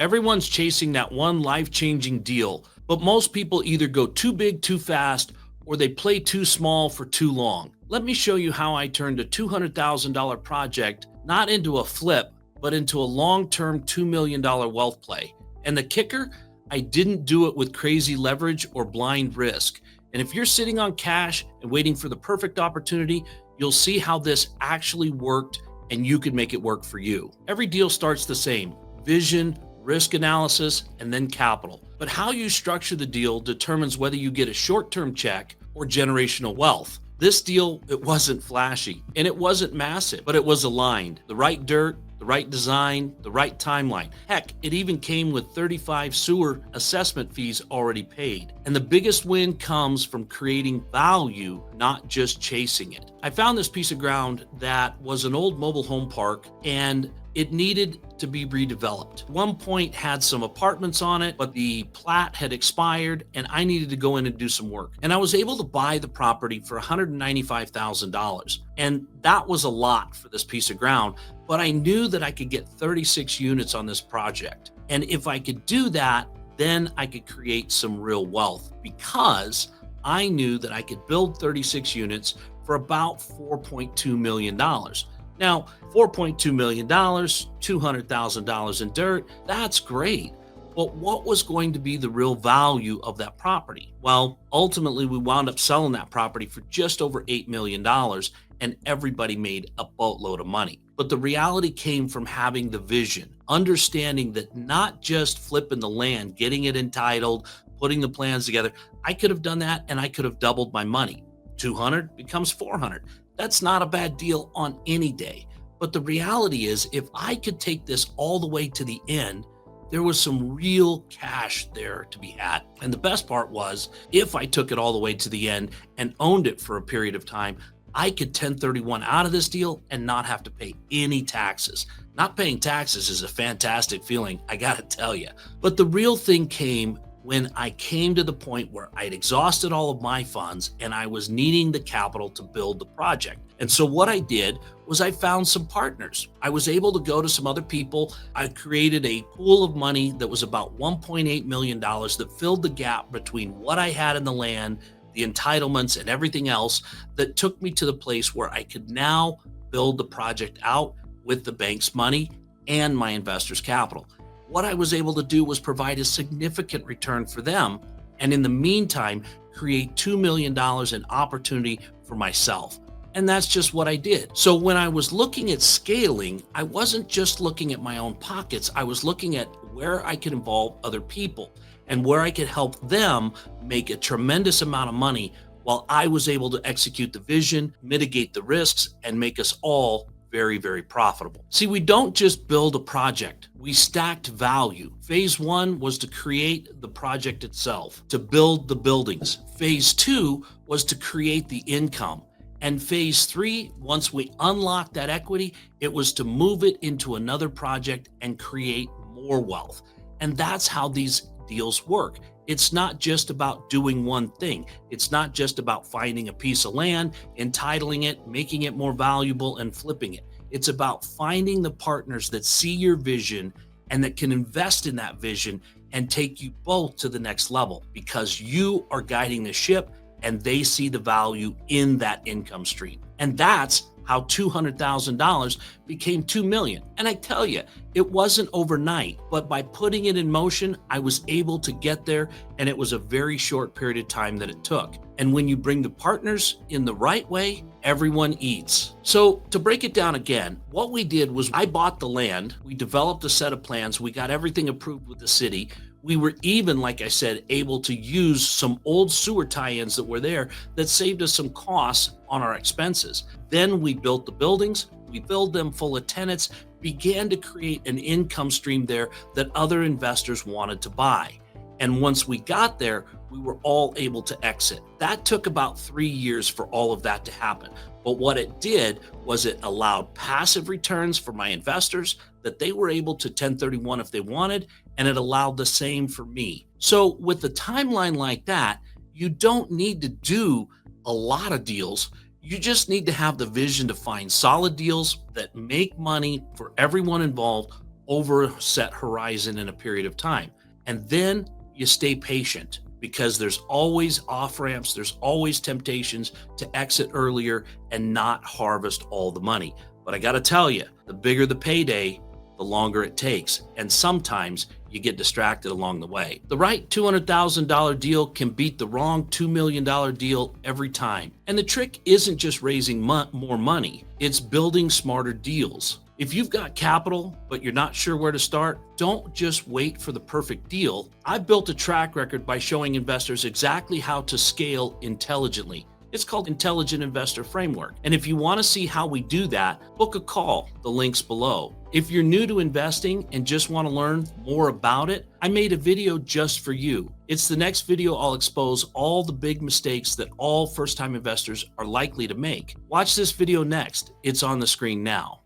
Everyone's chasing that one life-changing deal, but most people either go too big too fast or they play too small for too long. Let me show you how I turned a $200,000 project not into a flip, but into a long-term $2 million wealth play. And the kicker, I didn't do it with crazy leverage or blind risk. And if you're sitting on cash and waiting for the perfect opportunity, you'll see how this actually worked and you can make it work for you. Every deal starts the same: vision, risk analysis, and then capital. But how you structure the deal determines whether you get a short-term check or generational wealth. This deal, it wasn't flashy and it wasn't massive, but it was aligned. The right dirt, the right design, the right timeline. Heck, it even came with 35 sewer assessment fees already paid. And the biggest win comes from creating value, not just chasing it. I found this piece of ground that was an old mobile home park and it needed to be redeveloped. One point had some apartments on it, but the plat had expired and I needed to go in and do some work. And I was able to buy the property for $195,000. And that was a lot for this piece of ground, but I knew that I could get 36 units on this project. And if I could do that, then I could create some real wealth, because I knew that I could build 36 units for about $4.2 million. Now, $4.2 million, $200,000 in dirt, that's great. But what was going to be the real value of that property? Well, ultimately, we wound up selling that property for just over $8 million, and everybody made a boatload of money. But the reality came from having the vision, understanding that not just flipping the land, getting it entitled, putting the plans together. I could have done that and I could have doubled my money. 200 becomes 400. That's not a bad deal on any day. But the reality is, if I could take this all the way to the end, there was some real cash there to be had. And the best part was, if I took it all the way to the end and owned it for a period of time, I could 1031 out of this deal and not have to pay any taxes. Not paying taxes is a fantastic feeling, I gotta tell you. But the real thing came when I came to the point where I'd exhausted all of my funds and I was needing the capital to build the project. And so what I did was I found some partners. I was able to go to some other people. I created a pool of money that was about $1.8 million that filled the gap between what I had in the land, the entitlements, and everything else, that took me to the place where I could now build the project out with the bank's money and my investors' capital. What I was able to do was provide a significant return for them, and in the meantime, create $2 million in opportunity for myself. And that's just what I did. So when I was looking at scaling, I wasn't just looking at my own pockets. I was looking at where I could involve other people and where I could help them make a tremendous amount of money while I was able to execute the vision, mitigate the risks, and make us all very, very profitable. See, we don't just build a project, we stacked value. Phase one was to create the project itself, to build the buildings. Phase two was to create the income. And phase three, once we unlocked that equity, it was to move it into another project and create more wealth. And that's how these deals work. It's not just about doing one thing. It's not just about finding a piece of land, entitling it, making it more valuable, and flipping it. It's about finding the partners that see your vision and that can invest in that vision and take you both to the next level, because you are guiding the ship and they see the value in that income stream. And that's how $200,000 became $2 million. And I tell you, it wasn't overnight, but by putting it in motion, I was able to get there, and it was a very short period of time that it took. And when you bring the partners in the right way, everyone eats. So to break it down again, what we did was I bought the land, we developed a set of plans, we got everything approved with the city. We were even, like I said, able to use some old sewer tie-ins that were there that saved us some costs on our expenses. Then we built the buildings, we filled them full of tenants, began to create an income stream there that other investors wanted to buy. And once we got there, we were all able to exit. That took about 3 years for all of that to happen. But what it did was it allowed passive returns for my investors that they were able to 1031 if they wanted, and it allowed the same for me. So with a timeline like that, you don't need to do a lot of deals. You just need to have the vision to find solid deals that make money for everyone involved over a set horizon in a period of time. And then you stay patient because there's always off ramps, there's always temptations to exit earlier and not harvest all the money. But I got to tell you, the bigger the payday, the longer it takes. And sometimes you get distracted along the way. The right $200,000 deal can beat the wrong $2 million deal every time. And the trick isn't just raising more money, it's building smarter deals. If you've got capital, but you're not sure where to start, don't just wait for the perfect deal. I've built a track record by showing investors exactly how to scale intelligently. It's called Intelligent Investor Framework. And if you want to see how we do that, book a call. The link's below. If you're new to investing and just want to learn more about it, I made a video just for you. It's the next video. I'll expose all the big mistakes that all first-time investors are likely to make. Watch this video next. It's on the screen now.